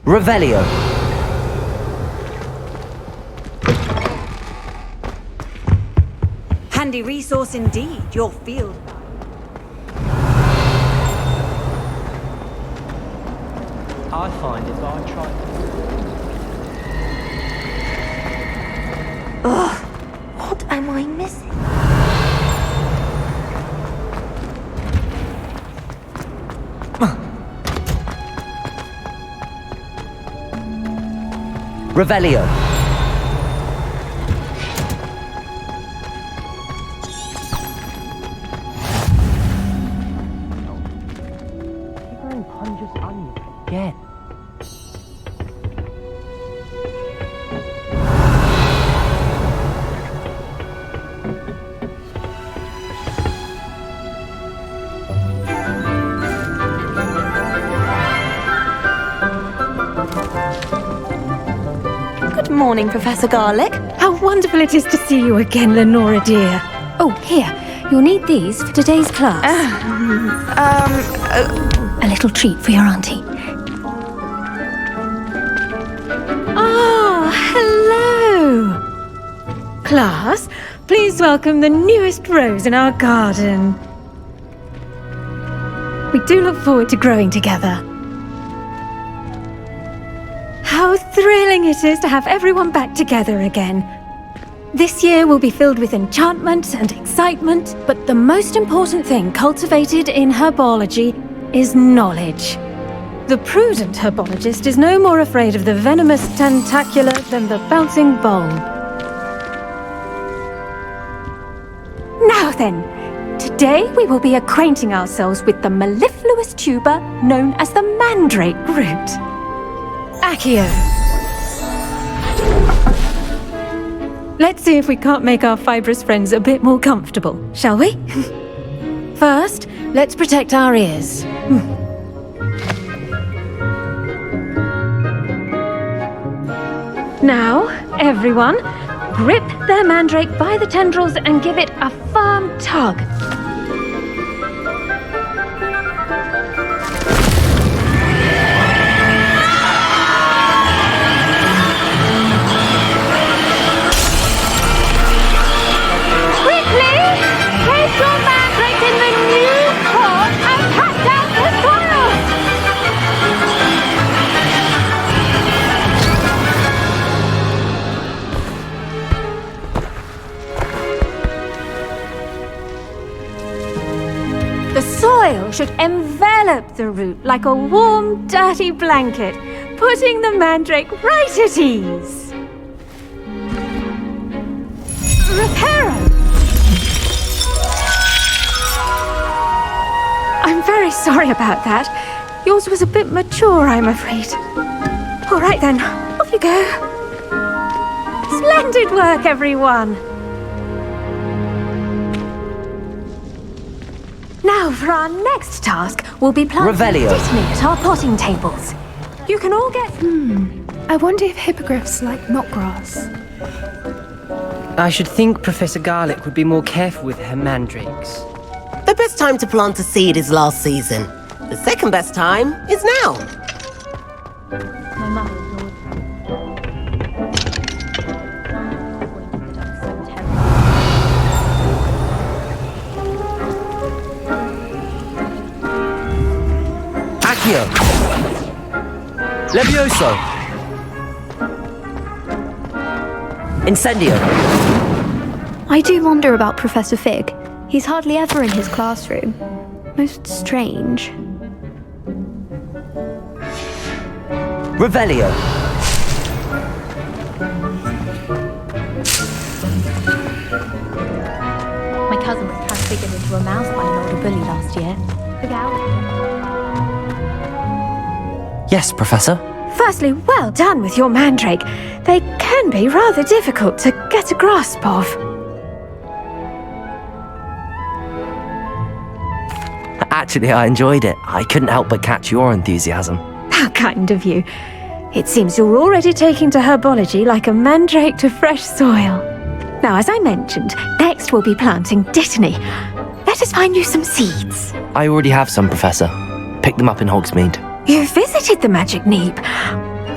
Revelio. Handy resource indeed, your field. I find if I try... Ugh, what am I missing? Revelio. Punches onion again. Good morning, Professor Garlic. How wonderful it is to see you again, Lenora dear. Oh, here. You'll need these for today's class. A little treat for your auntie. Ah, hello! Class, please welcome the newest rose in our garden. We do look forward to growing together. How thrilling it is to have everyone back together again. This year will be filled with enchantment and excitement, but the most important thing cultivated in herbology is knowledge. The prudent herbologist is no more afraid of the venomous tentacula than the bouncing bulb. Now then, today we will be acquainting ourselves with the mellifluous tuber known as the mandrake root. Accio. Let's see if we can't make our fibrous friends a bit more comfortable, shall we? First, let's protect our ears. Now, everyone, grip their mandrake by the tendrils and give it a firm tug. The soil should envelop the root like a warm, dirty blanket, putting the mandrake right at ease. Reparo! I'm very sorry about that. Yours was a bit mature, I'm afraid. All right then, off you go. Splendid work, everyone! Now, for our next task, we'll be planting Revelio. Dittany at our potting tables. You can all get... I wonder if hippogriffs like knotgrass. I should think Professor Garlic would be more careful with her mandrakes. The best time to plant a seed is last season. The second best time is now. My mother adored Accio. Levioso. Incendio. I do wonder about Professor Fig. He's hardly ever in his classroom. Most strange. Revelio. My cousin was transfigured into a mouse by an older bully last year. Look out. Yes, Professor. Firstly, well done with your mandrake. They can be rather difficult to get a grasp of. Actually, I enjoyed it. I couldn't help but catch your enthusiasm. How kind of you. It seems you're already taking to herbology like a mandrake to fresh soil. Now, as I mentioned, next we'll be planting Dittany. Let us find you some seeds. I already have some, Professor. Picked them up in Hogsmeade. You visited the Magic Neep.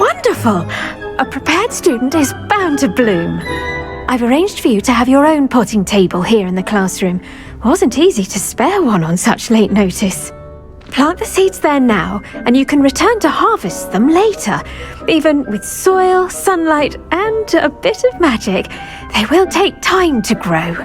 Wonderful! A prepared student is bound to bloom. I've arranged for you to have your own potting table here in the classroom. Wasn't easy to spare one on such late notice. Plant the seeds there now, and you can return to harvest them later. Even with soil, sunlight, and a bit of magic, they will take time to grow.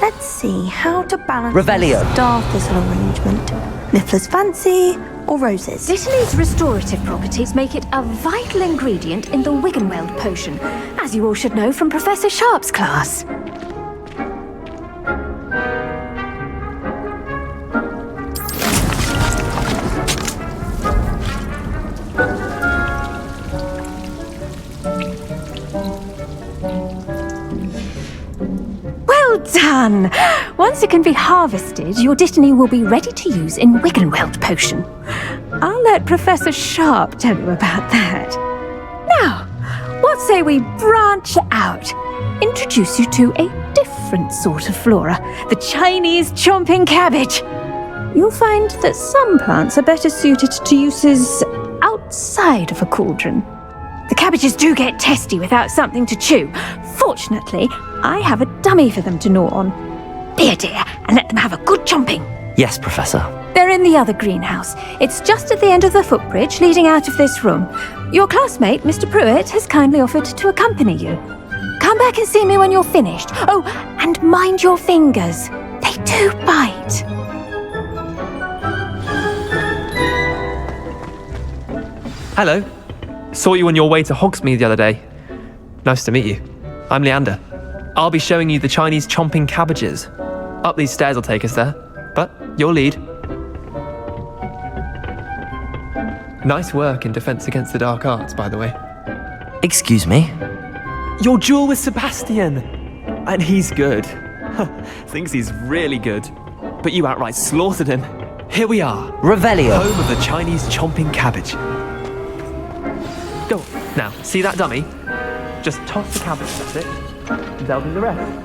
Let's see how to balance Revelio. the star thistle arrangement. Niffler's fancy or roses? Dittany's restorative properties make it a vital ingredient in the Wiggenweld potion, as you all should know from Professor Sharp's class. Well done! Once it can be harvested, your Dittany will be ready to use in Wiggenweld potion. I'll let Professor Sharp tell you about that. Now, what say we branch out? Introduce you to a different sort of flora, the Chinese chomping cabbage. You'll find that some plants are better suited to uses outside of a cauldron. The cabbages do get testy without something to chew. Fortunately, I have a dummy for them to gnaw on. Be a dear and let them have a good chomping. Yes, Professor. They're in the other greenhouse. It's just at the end of the footbridge leading out of this room. Your classmate, Mr. Pruitt, has kindly offered to accompany you. Come back and see me when you're finished. Oh, and mind your fingers. They do bite. Hello. Saw you on your way to Hogsmeade the other day. Nice to meet you. I'm Leander. I'll be showing you the Chinese chomping cabbages. Up these stairs will take us there, but your lead. Nice work in Defense Against the Dark Arts, by the way. Excuse me? Your duel with Sebastian! And he's good. Thinks he's really good. But you outright slaughtered him. Here we are. Revelio. Home of the Chinese chomping cabbage. Go. Now, see that dummy? Just toss the cabbage, that's it. They'll do the rest.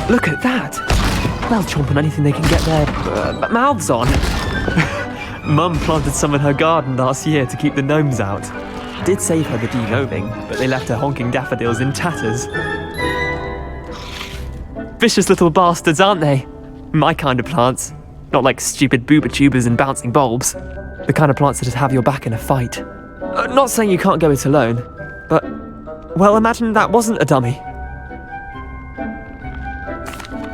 Look at that! They'll chomp on anything they can get their mouths on. Mum planted some in her garden last year to keep the gnomes out. Did save her the de-gnoming, but they left her honking daffodils in tatters. Vicious little bastards, aren't they? My kind of plants. Not like stupid booba tubers and bouncing bulbs. The kind of plants that just have your back in a fight. Not saying you can't go it alone, but, well, imagine that wasn't a dummy.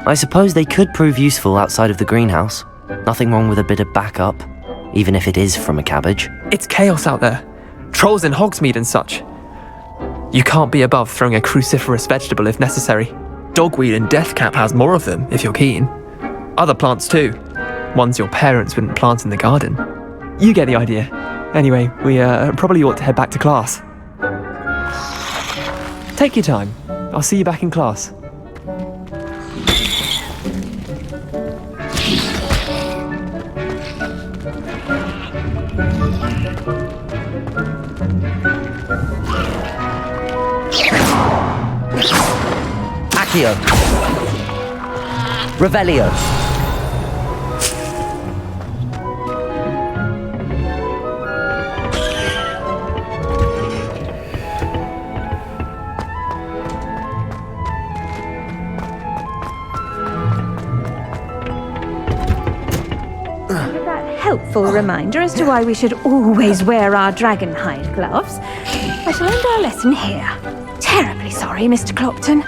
I suppose they could prove useful outside of the greenhouse. Nothing wrong with a bit of backup, even if it is from a cabbage. It's chaos out there. Trolls in Hogsmeade and such. You can't be above throwing a cruciferous vegetable if necessary. Dogweed and deathcap has more of them, if you're keen. Other plants too. Ones your parents wouldn't plant in the garden. You get the idea. Anyway, we probably ought to head back to class. Take your time. I'll see you back in class. Accio. Revelio. Helpful reminder as to why we should always wear our dragon hide gloves. I shall end our lesson here. Terribly sorry, Mr. Clopton.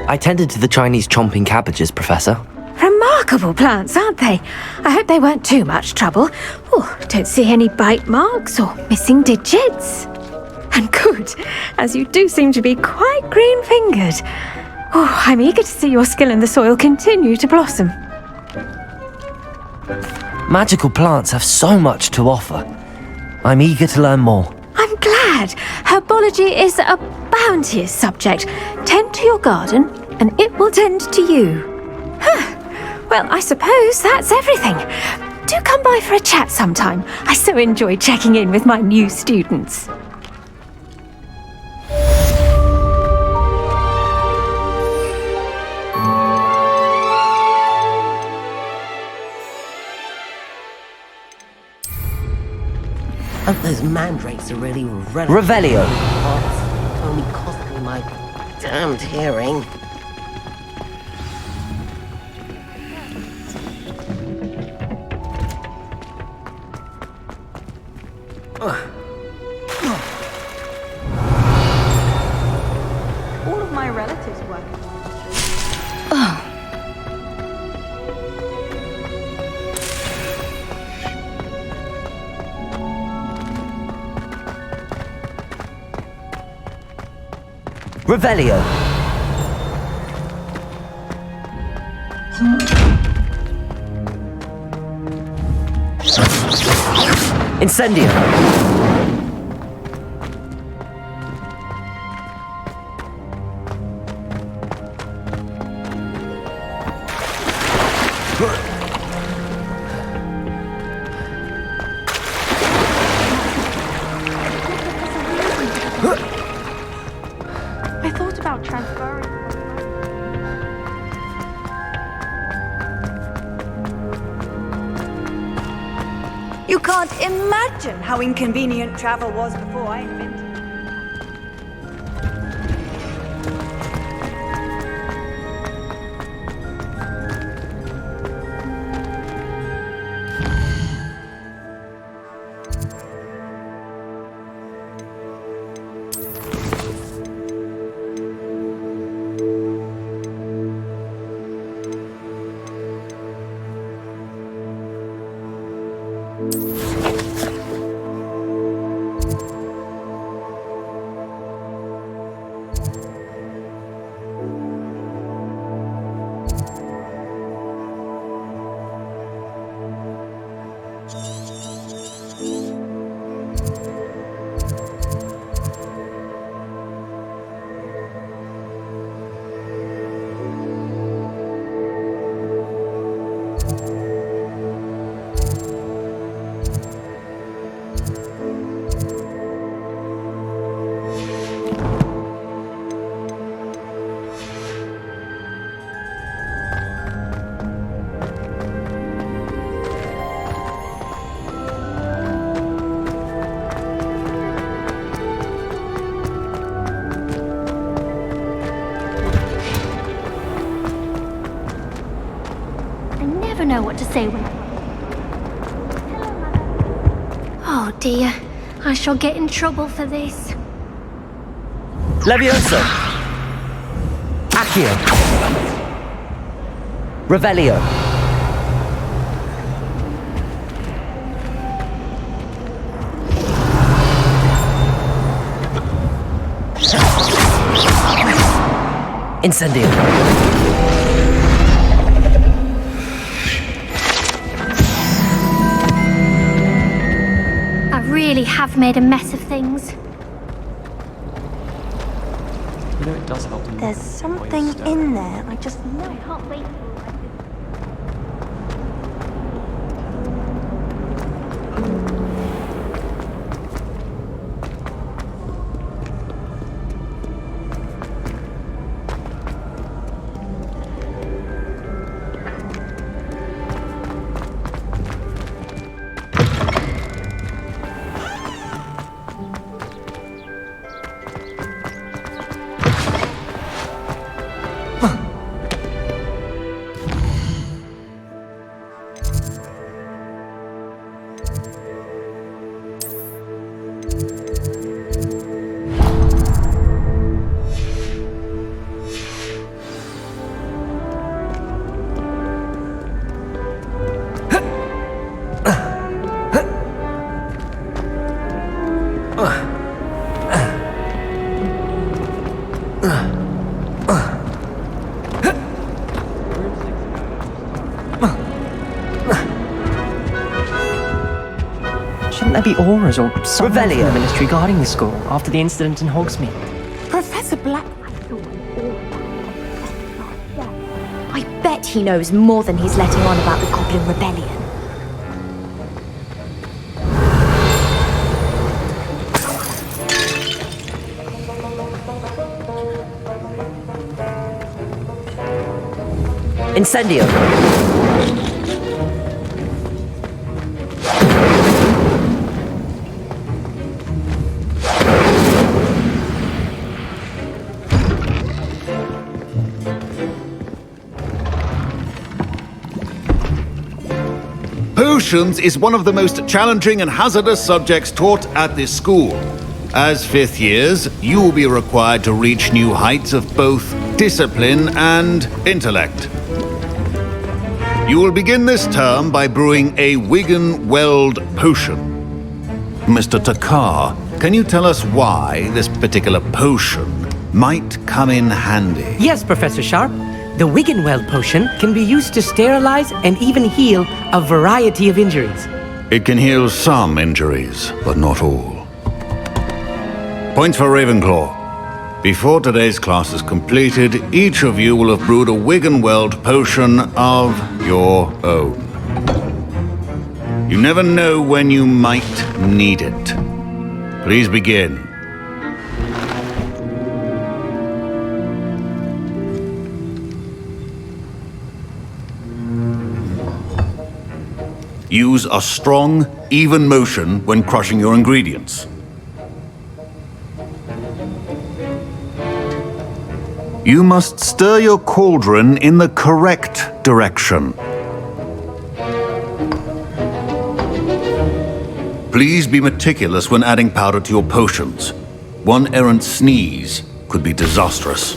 I tended to the Chinese chomping cabbages, Professor. Remarkable plants, aren't they? I hope they weren't too much trouble. Oh, don't see any bite marks or missing digits. And good, as you do seem to be quite green-fingered. Oh, I'm eager to see your skill in the soil continue to blossom. Magical plants have so much to offer. I'm eager to learn more. I'm glad. Herbology is a bounteous subject. Tend to your garden, and it will tend to you. Well, I suppose that's everything. Do come by for a chat sometime. I so enjoy checking in with my new students. And those mandrakes are really Revelio. Only cost me my damned hearing. All of my relatives work in the industry. Revelio. Incendio. I thought about transferring. You can't imagine how inconvenient travel was before I invented it. Know what to say when. Oh dear, I shall get in trouble for this. Levioso. Accio. Revelio. Incendio. Really have made a mess of things. You know, it does help. There's something in there. I just know. I can't wait. Shouldn't there be auras or something from Revelio. the ministry guarding the school after the incident in Hogsmeade? Professor Black. I bet he knows more than he's letting on about the Goblin Rebellion. Incendio! Potions is one of the most challenging and hazardous subjects taught at this school. As fifth years, you will be required to reach new heights of both discipline and intellect. You will begin this term by brewing a Wigan-Weld potion. Mr. Takar, can you tell us why this particular potion might come in handy? Yes, Professor Sharp. The Wigan-Weld potion can be used to sterilize and even heal a variety of injuries. It can heal some injuries, but not all. Points for Ravenclaw. Before today's class is completed, each of you will have brewed a Wigan-Weld potion of your own. You never know when you might need it. Please begin. Use a strong, even motion when crushing your ingredients. You must stir your cauldron in the correct direction. Please be meticulous when adding powder to your potions. One errant sneeze could be disastrous.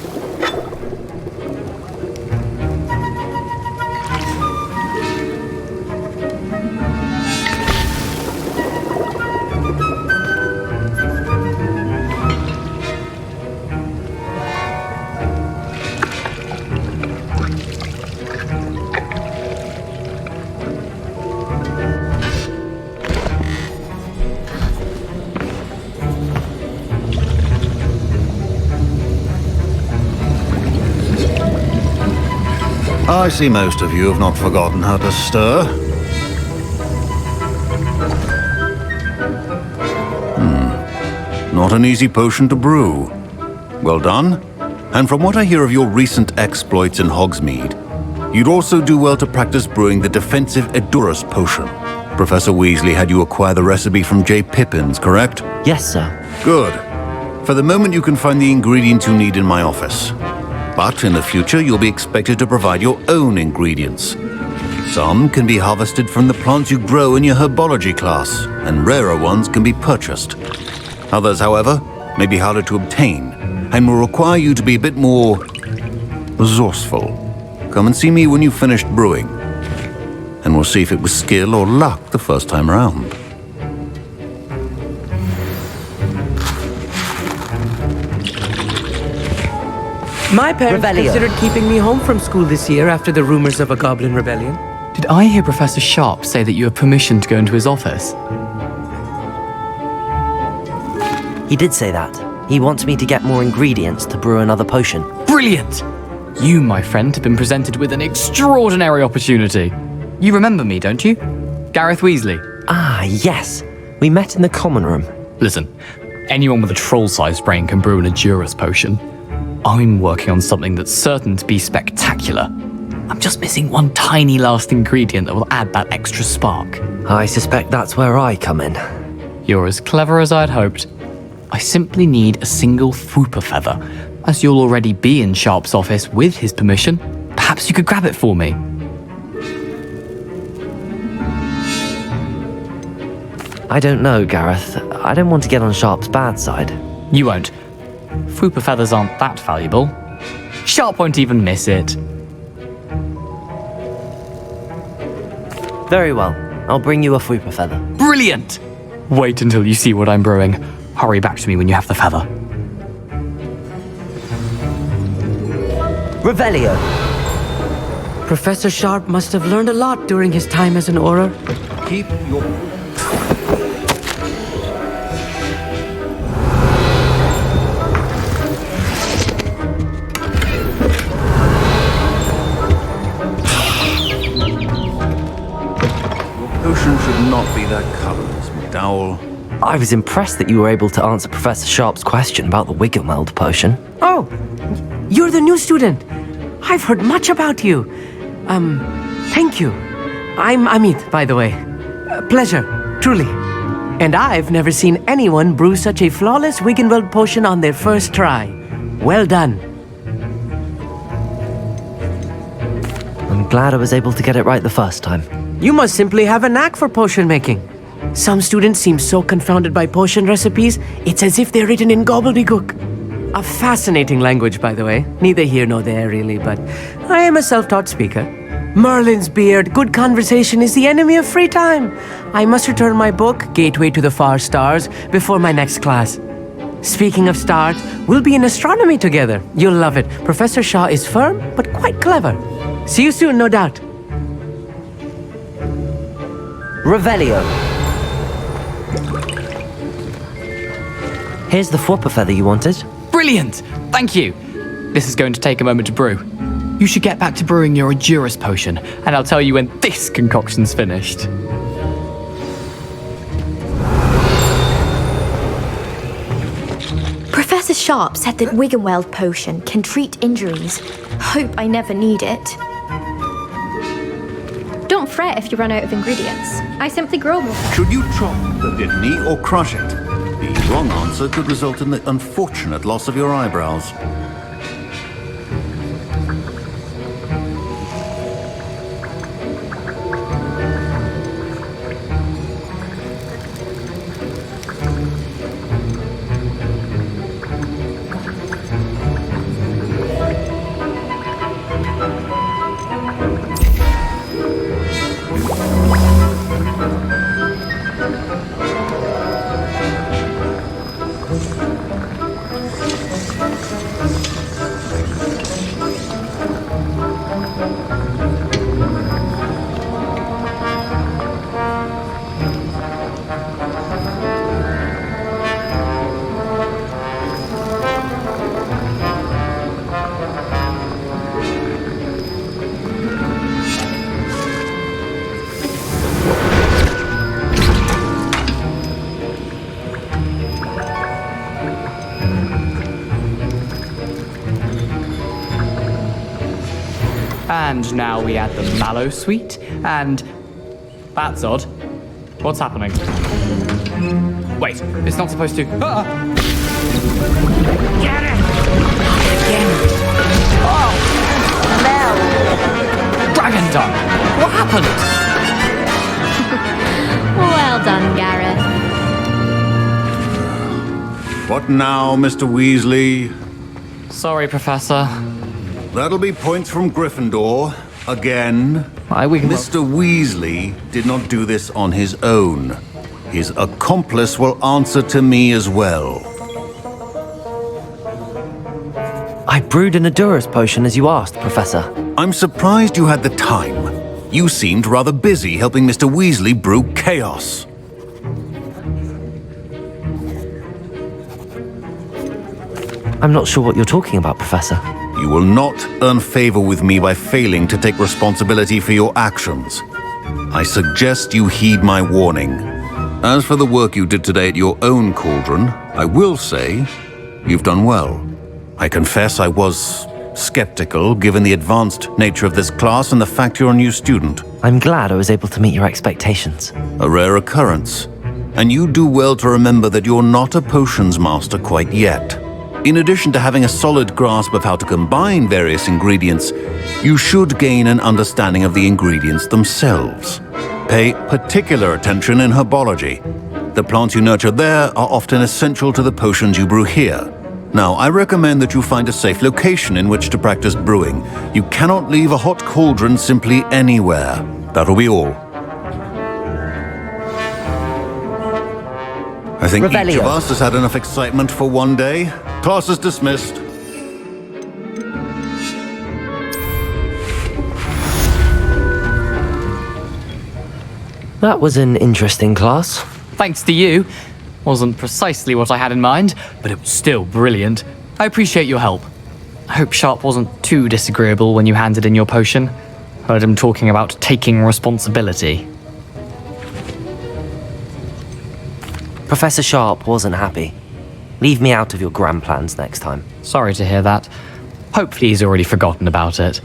I see most of you have not forgotten how to stir. Not an easy potion to brew. Well done. And from what I hear of your recent exploits in Hogsmeade, you'd also do well to practice brewing the defensive Edurus potion. Professor Weasley had you acquire the recipe from J. Pippins, correct? Yes, sir. Good. For the moment, you can find the ingredients you need in my office. But in the future, you'll be expected to provide your own ingredients. Some can be harvested from the plants you grow in your herbology class, and rarer ones can be purchased. Others, however, may be harder to obtain, and will require you to be a bit more resourceful. Come and see me when you've finished brewing, and we'll see if it was skill or luck the first time around. My parents Revelio. considered keeping me home from school this year after the rumors of a Goblin Rebellion. Did I hear Professor Sharp say that you have permission to go into his office? He did say that. He wants me to get more ingredients to brew another potion. Brilliant! You, my friend, have been presented with an extraordinary opportunity. You remember me, don't you? Gareth Weasley. Ah, yes. We met in the common room. Listen, anyone with a troll-sized brain can brew an Edurus potion. I'm working on something that's certain to be spectacular. I'm just missing one tiny last ingredient that will add that extra spark. I suspect that's where I come in. You're as clever as I'd hoped. I simply need a single Fwooper feather. As you'll already be in Sharp's office with his permission, perhaps you could grab it for me. I don't know, Gareth. I don't want to get on Sharp's bad side. You won't. Fwooper feathers aren't that valuable. Sharp won't even miss it. Very well. I'll bring you a Fwooper feather. Brilliant! Wait until you see what I'm brewing. Hurry back to me when you have the feather. Revelio. Professor Sharp must have learned a lot during his time as an Auror. Keep your... Your potion should not be that colorless, McDowell. I was impressed that you were able to answer Professor Sharp's question about the Wiggenweld potion. Oh, you're the new student. I've heard much about you. Thank you. I'm Amit, by the way. Pleasure, truly. And I've never seen anyone brew such a flawless Wiggenweld potion on their first try. Well done. I'm glad I was able to get it right the first time. You must simply have a knack for potion making. Some students seem so confounded by potion recipes, it's as if they're written in gobbledygook. A fascinating language, by the way. Neither here nor there, really, but I am a self-taught speaker. Merlin's beard, good conversation is the enemy of free time. I must return my book, Gateway to the Far Stars, before my next class. Speaking of stars, we'll be in astronomy together. You'll love it. Professor Shaw is firm, but quite clever. See you soon, no doubt. Revelio. Here's the Fwopper feather you wanted. Brilliant! Thank you! This is going to take a moment to brew. You should get back to brewing your Adurus potion, and I'll tell you when this concoction's finished. Professor Sharp said that Wiggenweld potion can treat injuries. Hope I never need it. Don't fret if you run out of ingredients. I simply grow more. Should you chop the dittany or crush it? The wrong answer could result in the unfortunate loss of your eyebrows. And now we add the mallow sweet, and... That's odd. What's happening? Wait, it's not supposed to... Ah! Get it! Oh! No! Dragon Dung! What happened? Well done, Gareth. What now, Mr. Weasley? Sorry, Professor. That'll be points from Gryffindor. Again. Mr. Weasley did not do this on his own. His accomplice will answer to me as well. I brewed an Adurus potion as you asked, Professor. I'm surprised you had the time. You seemed rather busy helping Mr. Weasley brew chaos. I'm not sure what you're talking about, Professor. You will not earn favor with me by failing to take responsibility for your actions. I suggest you heed my warning. As for the work you did today at your own cauldron, I will say you've done well. I confess I was skeptical given the advanced nature of this class and the fact you're a new student. I'm glad I was able to meet your expectations. A rare occurrence. And you do well to remember that you're not a potions master quite yet. In addition to having a solid grasp of how to combine various ingredients, you should gain an understanding of the ingredients themselves. Pay particular attention in herbology. The plants you nurture there are often essential to the potions you brew here. Now, I recommend that you find a safe location in which to practice brewing. You cannot leave a hot cauldron simply anywhere. That'll be all. I I think each Revelio. of us has had enough excitement for one day. Class is dismissed. That was an interesting class. Thanks to you. Wasn't precisely what I had in mind, but it was still brilliant. I appreciate your help. I hope Sharp wasn't too disagreeable when you handed in your potion. Heard him talking about taking responsibility. Professor Sharp wasn't happy. Leave me out of your grand plans next time. Sorry to hear that. Hopefully he's already forgotten about it.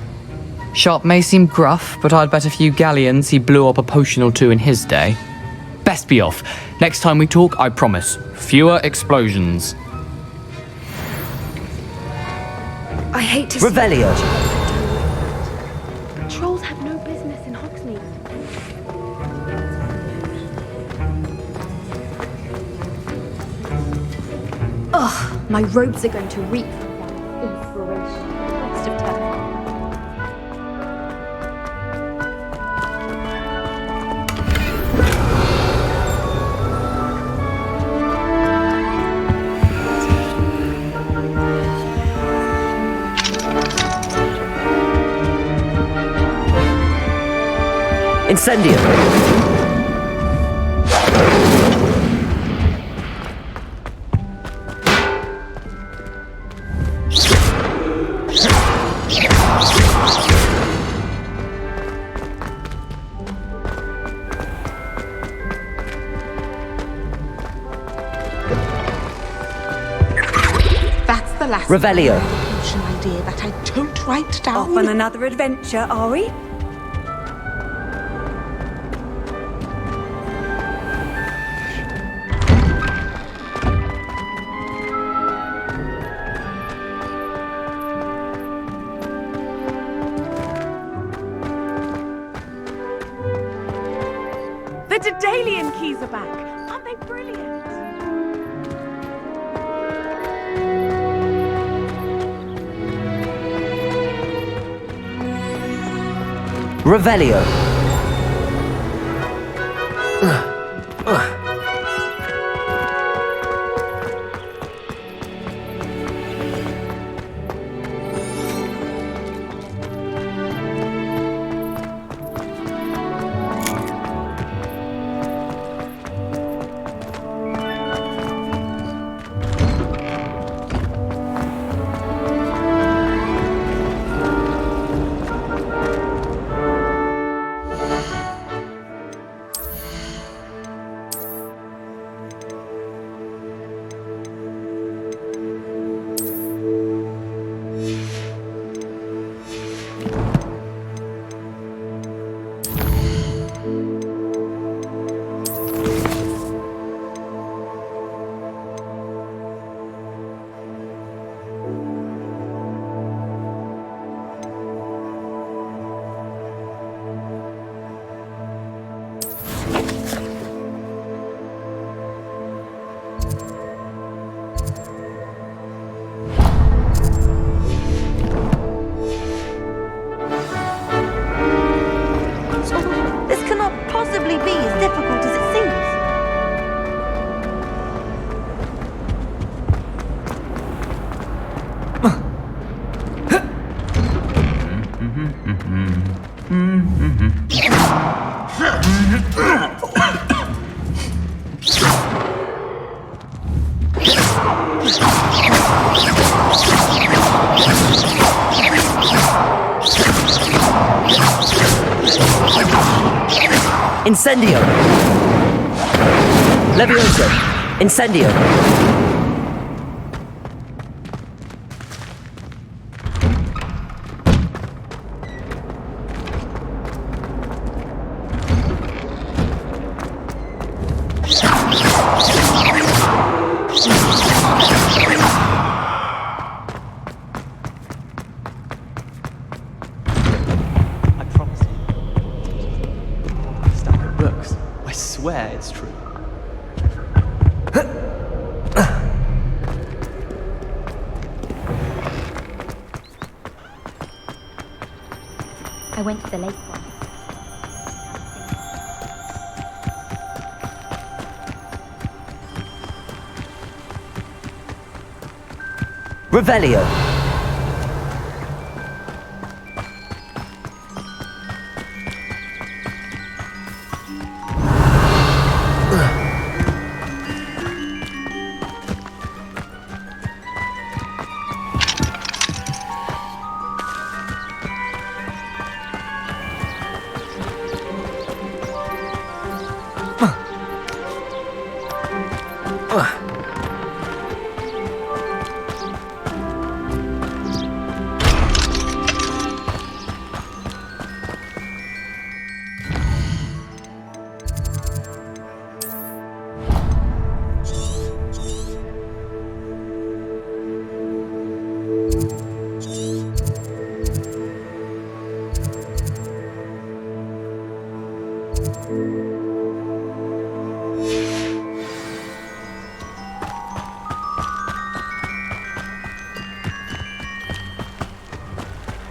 Sharp may seem gruff, but I'd bet a few galleons he blew up a potion or two in his day. Best be off. Next time we talk, I promise, fewer explosions. I hate to Revelio. Trolls have no business in Hogsmeade. Ugh, my robes are going to reek from that inspiration. Rest of term. Incendio. That's the last Revelio. potion idea that I don't write down. Off on another adventure, are we? The Daedalian keys are back. Aren't they brilliant? Revelio. This cannot possibly be as difficult as it seems. Incendio. Levioso. Incendio. I promise you. Stack of books. I swear it's true. I went to the lake once. Revelio.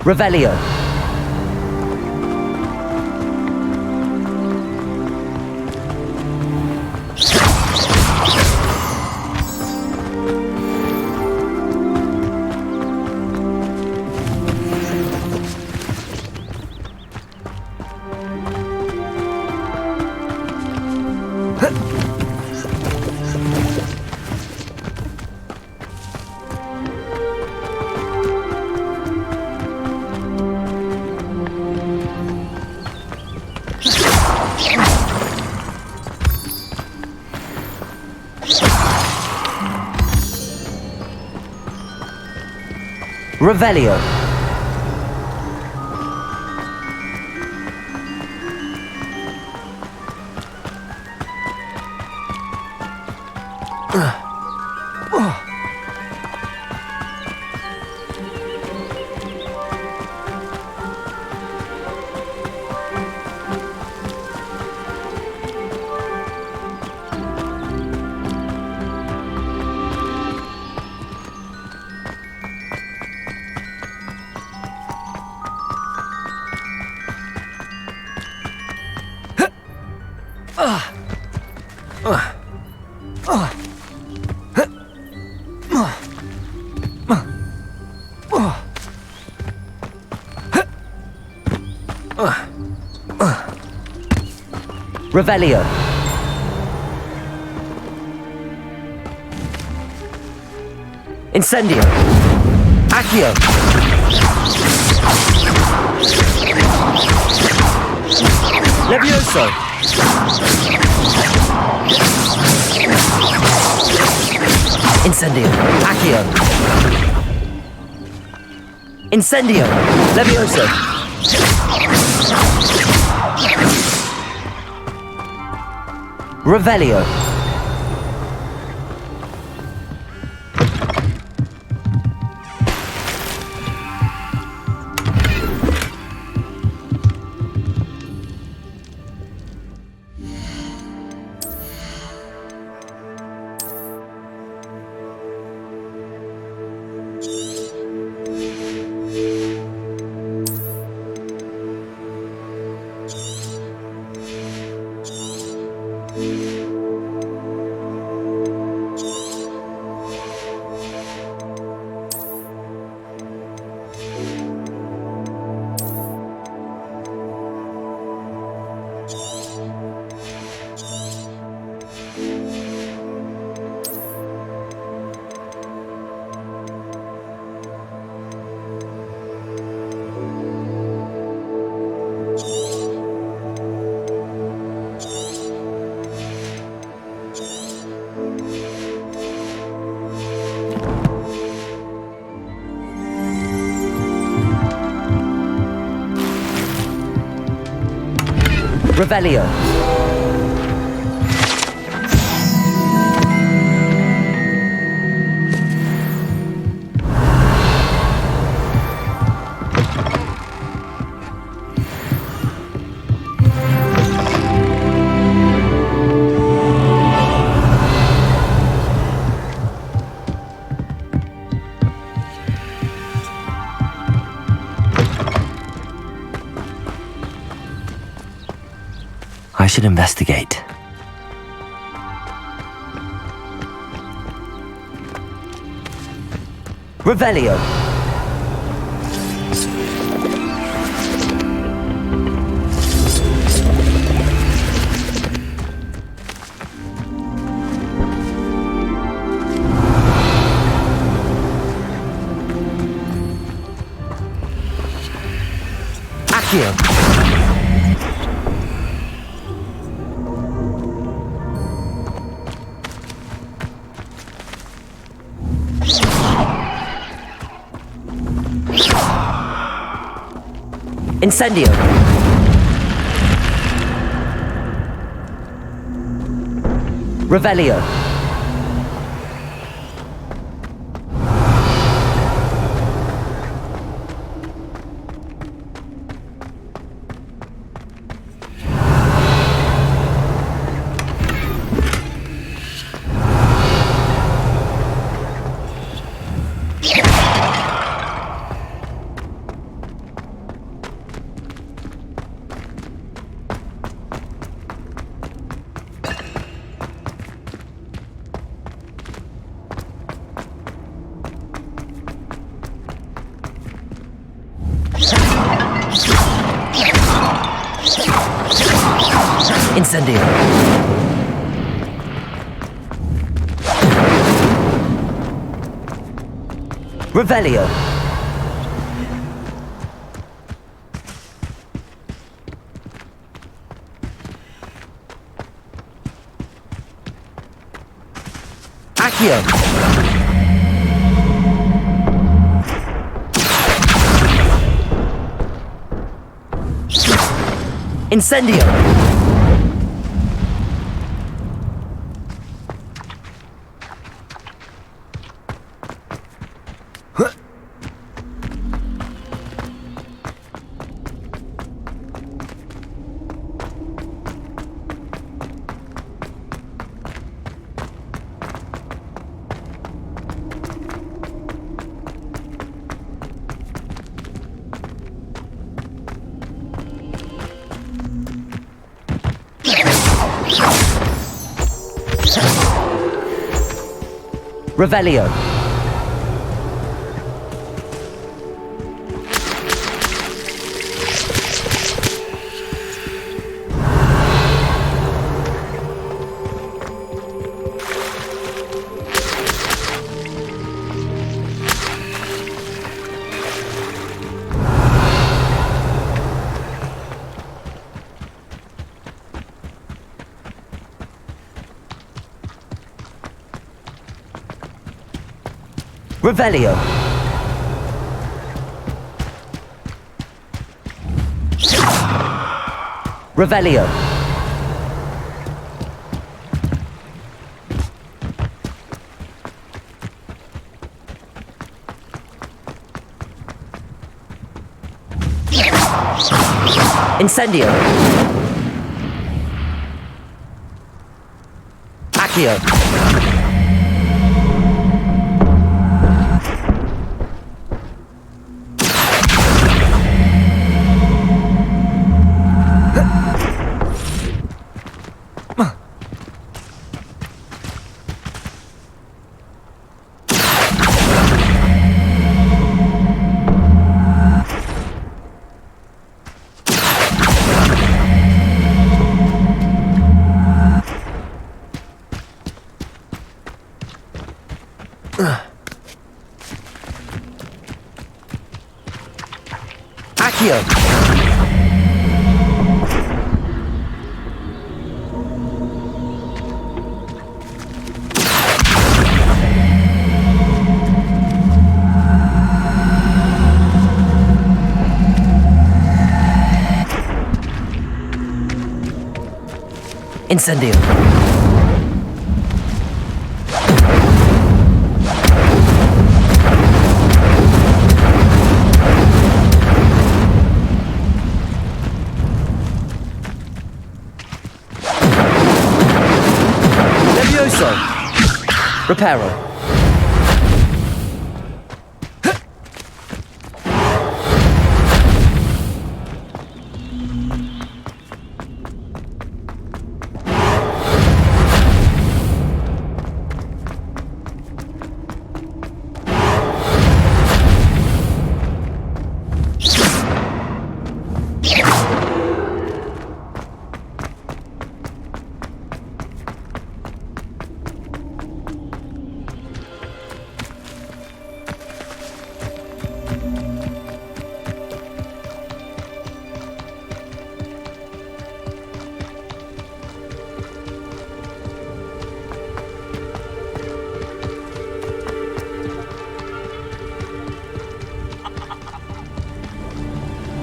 Revelio. Revelio. Revelio. Incendio. Accio. Levioso. Incendio. Accio. Incendio. Levioso. Revelio. Revelio. I should investigate. Revelio. Accio. Incendio. Revelio. Incendio. Revelio. Accio. Incendio. Revelio. Revelio. Revelio. Incendio. Accio. Accio. Incendio. Reparo.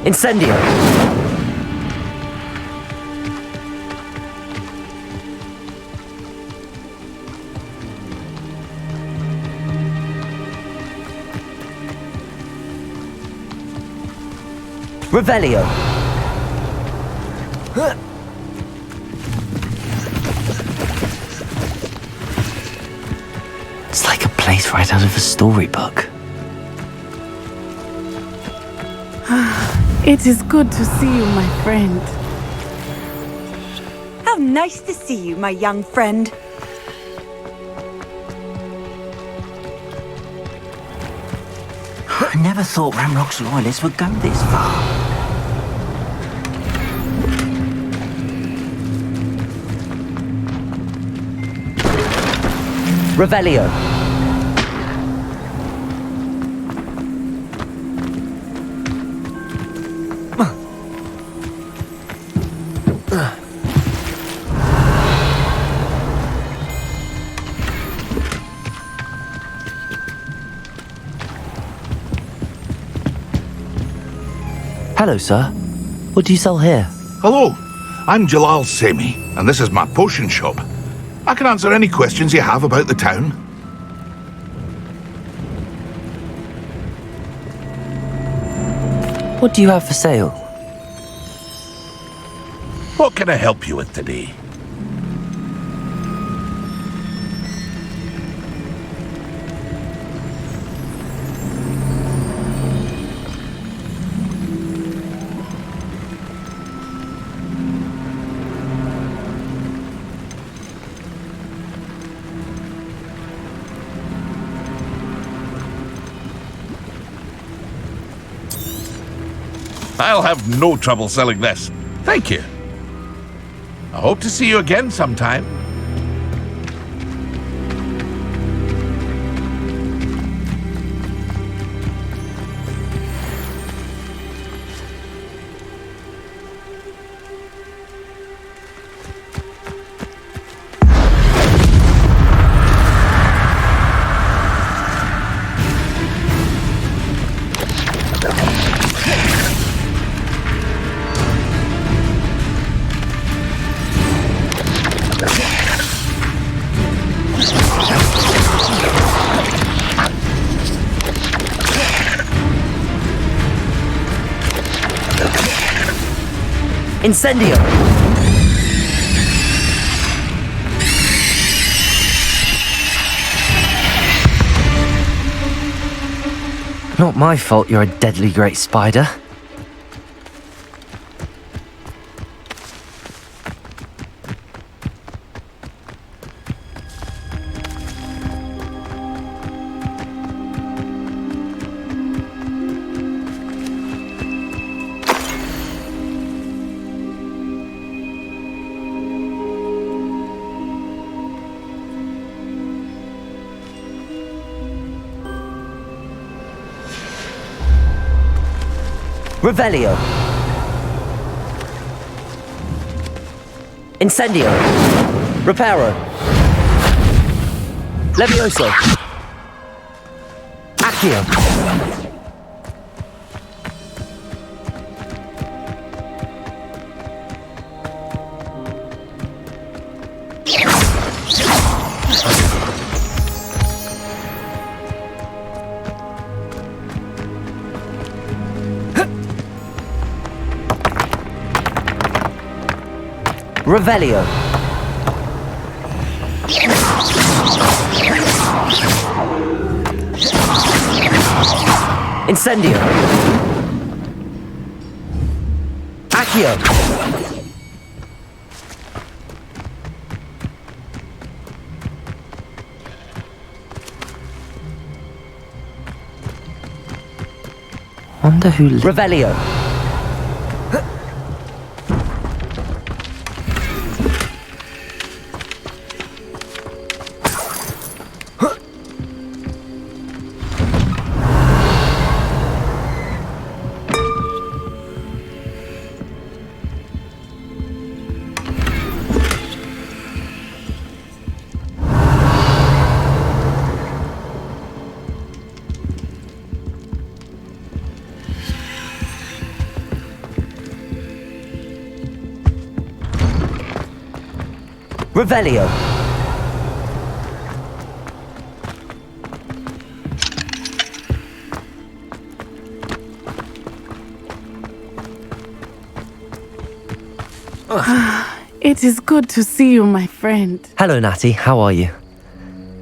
Incendio! Revelio! It's like a place right out of a storybook. It is good to see you, my friend. How nice to see you, my young friend. I never thought Ramrock's loyalists would go this far. Revelio! Hello, sir. What do you sell here? Hello, I'm Jalal Semi, and this is my potion shop. I can answer any questions you have about the town. What do you have for sale? What can I help you with today? I'll have no trouble selling this. Thank you. I hope to see you again sometime. Incendio! Not my fault you're a deadly great spider. Revelio! Incendio! Reparo! Levioso! Accio! Revelio! Incendio! Accio! Wonder who... Revelio! Revelio. It is good to see you, my friend. Hello, Natty. How are you?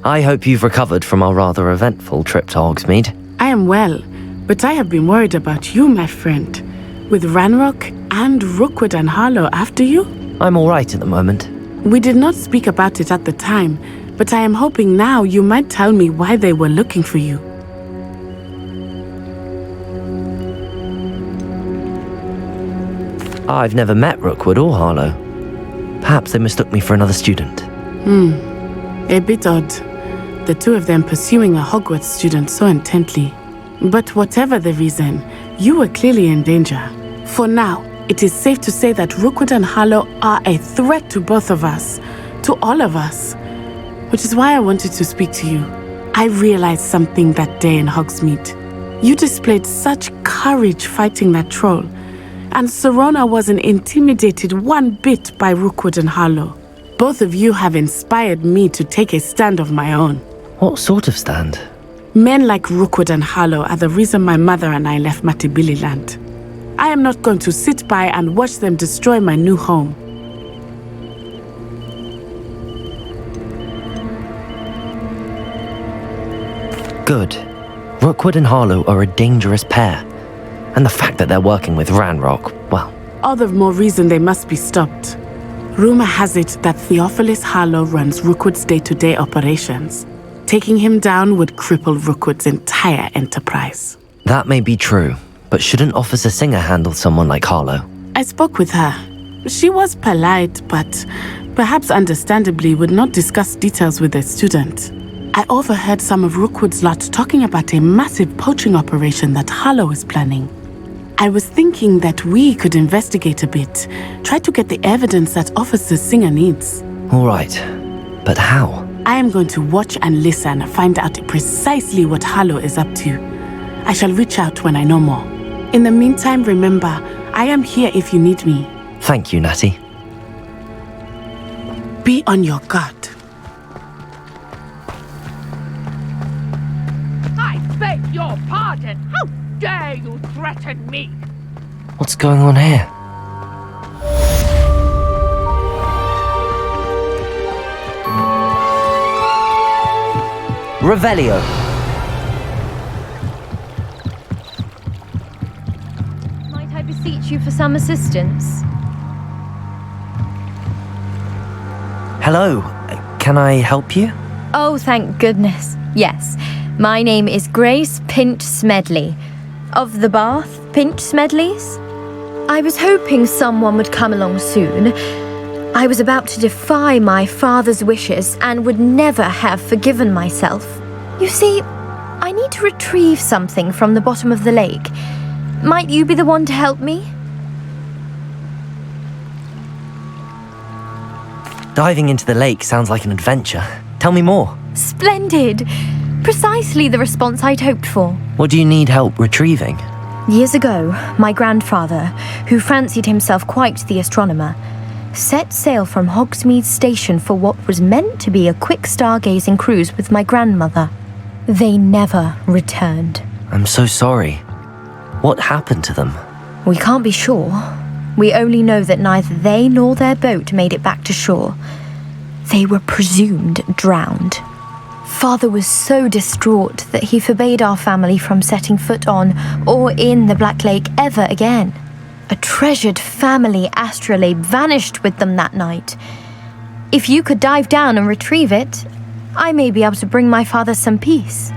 I hope you've recovered from our rather eventful trip to Hogsmeade. I am well, but I have been worried about you, my friend. With Ranrock and Rookwood and Harlow after you? I'm all right at the moment. We did not speak about it at the time, but I am hoping now you might tell me why they were looking for you. I've never met Rookwood or Harlow. Perhaps they mistook me for another student. A bit odd. The two of them pursuing a Hogwarts student so intently. But whatever the reason, you were clearly in danger. For now, it is safe to say that Rookwood and Harlow are a threat to both of us, to all of us. Which is why I wanted to speak to you. I realized something that day in Hogsmeade. You displayed such courage fighting that troll, and Serona wasn't intimidated one bit by Rookwood and Harlow. Both of you have inspired me to take a stand of my own. What sort of stand? Men like Rookwood and Harlow are the reason my mother and I left Matibili land. I am not going to sit by and watch them destroy my new home. Good. Rookwood and Harlow are a dangerous pair. And the fact that they're working with Ranrock, well... All the more reason they must be stopped. Rumor has it that Theophilus Harlow runs Rookwood's day-to-day operations. Taking him down would cripple Rookwood's entire enterprise. That may be true, but shouldn't Officer Singer handle someone like Harlow? I spoke with her. She was polite, but perhaps understandably would not discuss details with a student. I overheard some of Rookwood's lot talking about a massive poaching operation that Harlow is planning. I was thinking that we could investigate a bit, try to get the evidence that Officer Singer needs. All right, but how? I am going to watch and listen, find out precisely what Harlow is up to. I shall reach out when I know more. In the meantime, remember, I am here if you need me. Thank you, Natty. Be on your guard. I beg your pardon. How dare you threaten me? What's going on here? Revelio. Might I beseech you for some assistance? Hello. Can I help you? Oh, thank goodness. Yes. My name is Grace Pinch Smedley. Of the Bath Pinch Smedleys? I was hoping someone would come along soon. I was about to defy my father's wishes and would never have forgiven myself. You see, I need to retrieve something from the bottom of the lake. Might you be the one to help me? Diving into the lake sounds like an adventure. Tell me more. Splendid! Precisely the response I'd hoped for. What do you need help retrieving? Years ago, my grandfather, who fancied himself quite the astronomer, set sail from Hogsmeade Station for what was meant to be a quick stargazing cruise with my grandmother. They never returned. I'm so sorry. What happened to them? We can't be sure. We only know that neither they nor their boat made it back to shore. They were presumed drowned. Father was so distraught that he forbade our family from setting foot on or in the Black Lake ever again. A treasured family astrolabe vanished with them that night. If you could dive down and retrieve it, I may be able to bring my father some peace.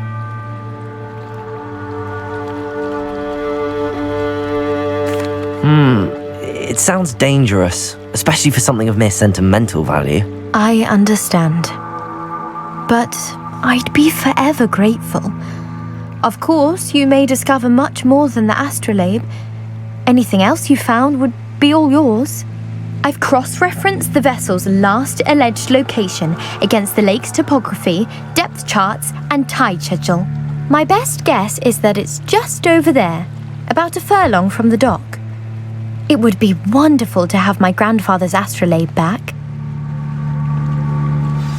It sounds dangerous, especially for something of mere sentimental value. I understand. But I'd be forever grateful. Of course, you may discover much more than the astrolabe. Anything else you found would be all yours. I've cross-referenced the vessel's last alleged location against the lake's topography, depth charts, and tide schedule. My best guess is that it's just over there, about a furlong from the dock. It would be wonderful to have my grandfather's astrolabe back.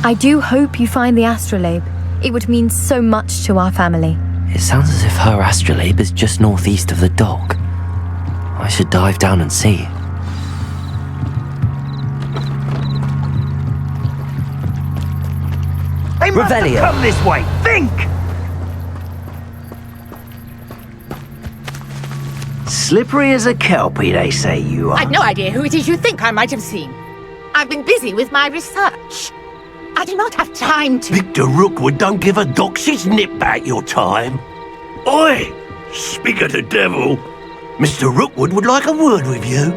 I do hope you find the astrolabe. It would mean so much to our family. It sounds as if her astrolabe is just northeast of the dock. I should dive down and see. They must have Revelio. come this way. Think! Slippery as a kelpie, they say you are. I've no idea who it is you think I might have seen. I've been busy with my research. I do not have time to... Victor Rookwood don't give a doxy's nip back your time. Oi! Speak of the devil. Mr. Rookwood would like a word with you.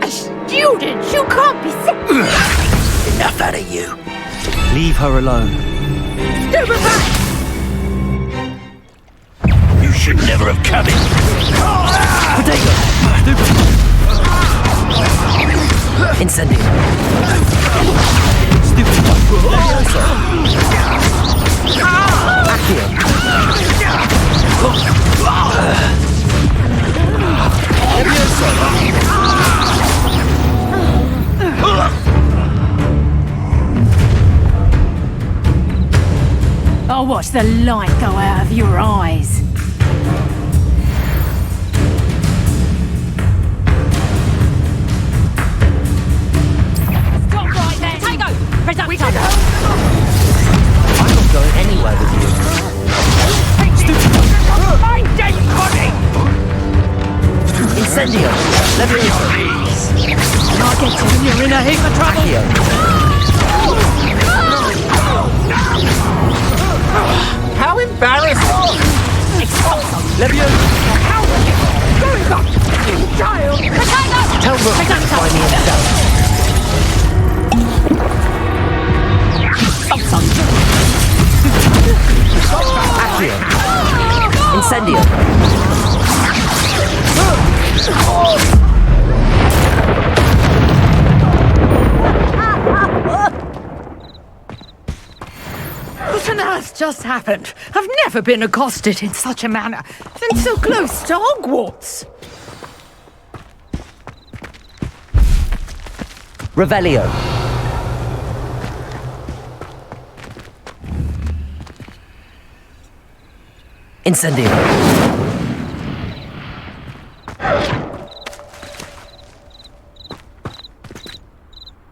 A student? You can't be sick. Enough out of you. Leave her alone. Stupefy! You should never have come in. Incendio. I'll watch the light go out of your eyes. Stop right there! Tango! Press up! We can go! I'm not going anywhere with you. My dead body! Incendio. I'll get you. You're in a heap of trouble. How embarrassing! Leviosa. How going up, you child! Tell Rook to find me himself. Accio. Incendio. What on earth just happened? I've never been accosted in such a manner, and so close to Hogwarts. Revelio. Incendio.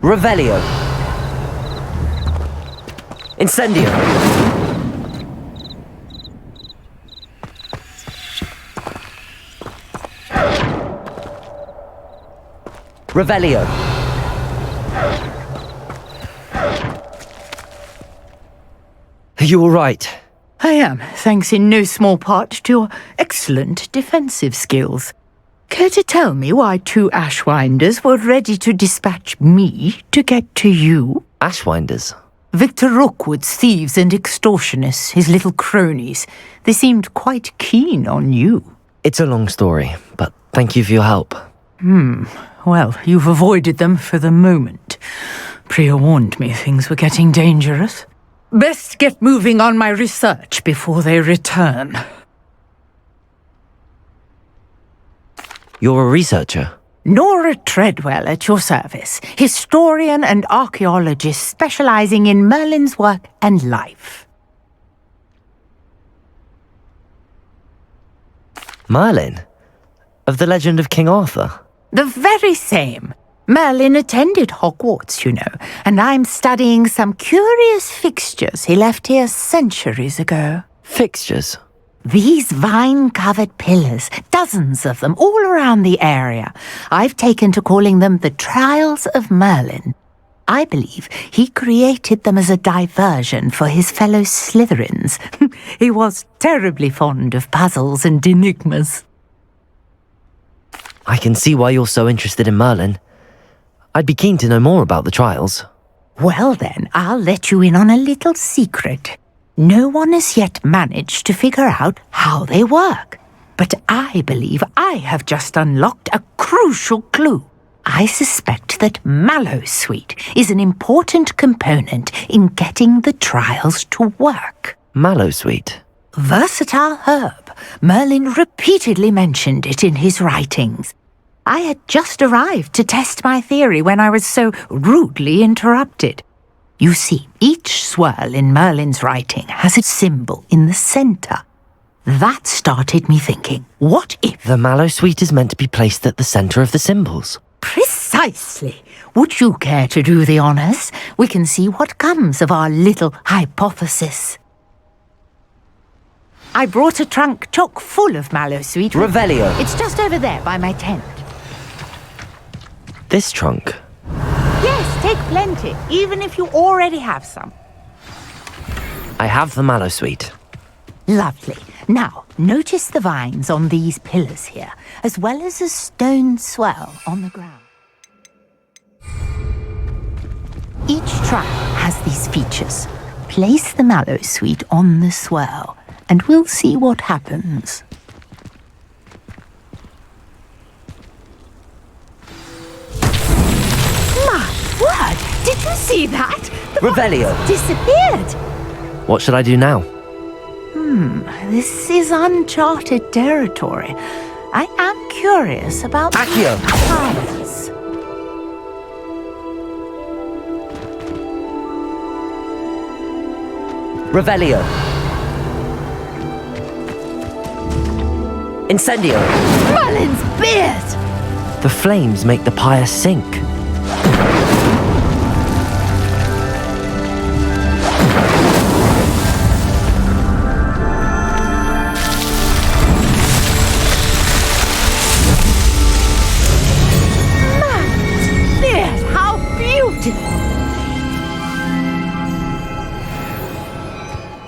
Revelio. Incendio. Revelio. Are you all right? I am, thanks in no small part to your excellent defensive skills. Care to tell me why 2 Ashwinders were ready to dispatch me to get to you? Ashwinders? Victor Rookwood's thieves and extortionists, his little cronies. They seemed quite keen on you. It's a long story, but thank you for your help. Well, you've avoided them for the moment. Priya warned me things were getting dangerous. Best get moving on my research before they return. You're a researcher? Nora Treadwell at your service, historian and archaeologist specializing in Merlin's work and life. Merlin? Of the legend of King Arthur? The very same. Merlin attended Hogwarts, you know, and I'm studying some curious fixtures he left here centuries ago. Fixtures? These vine-covered pillars, dozens of them, all around the area. I've taken to calling them the Trials of Merlin. I believe he created them as a diversion for his fellow Slytherins. He was terribly fond of puzzles and enigmas. I can see why you're so interested in Merlin. I'd be keen to know more about the trials. Well then, I'll let you in on a little secret. No one has yet managed to figure out how they work. But I believe I have just unlocked a crucial clue. I suspect that Mallowsweet is an important component in getting the trials to work. Mallowsweet? Versatile herb. Merlin repeatedly mentioned it in his writings. I had just arrived to test my theory when I was so rudely interrupted. You see, each swirl in Merlin's writing has its symbol in the center. That started me thinking, what if... The mallow sweet is meant to be placed at the center of the symbols. Precisely. Would you care to do the honors? We can see what comes of our little hypothesis. I brought a trunk chock full of mallow sweet. Revelio. It's just over there by my tent. This trunk? Yes, take plenty, even if you already have some. I have the mallow sweet. Lovely. Now, notice the vines on these pillars here, as well as a stone swell on the ground. Each trunk has these features. Place the mallow sweet on the swell, and we'll see what happens. My word! Did you see that? The Revelio. vines disappeared! What should I do now? This is uncharted territory. I am curious about Accio. Tiles. Revelio. Incendio. Merlin's beard! The flames make the pyre sink. Beard, how beautiful!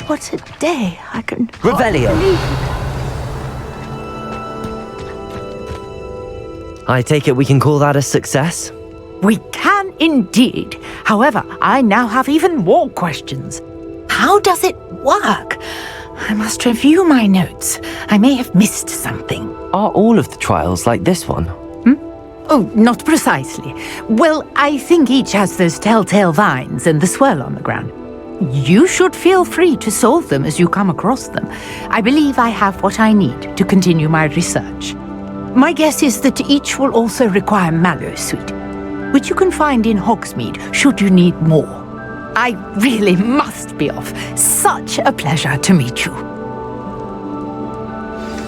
What a day! I can Revelio. believe I take it we can call that a success? We can indeed. However, I now have even more questions. How does it work? I must review my notes. I may have missed something. Are all of the trials like this one? Oh, not precisely. Well, I think each has those telltale vines and the swirl on the ground. You should feel free to solve them as you come across them. I believe I have what I need to continue my research. My guess is that each will also require mallow sweet, which you can find in Hogsmeade should you need more. I really must be off. Such a pleasure to meet you.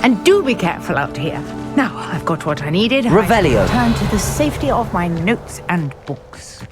And do be careful out here. Now I've got what I needed. Revelio. I turn to the safety of my notes and books.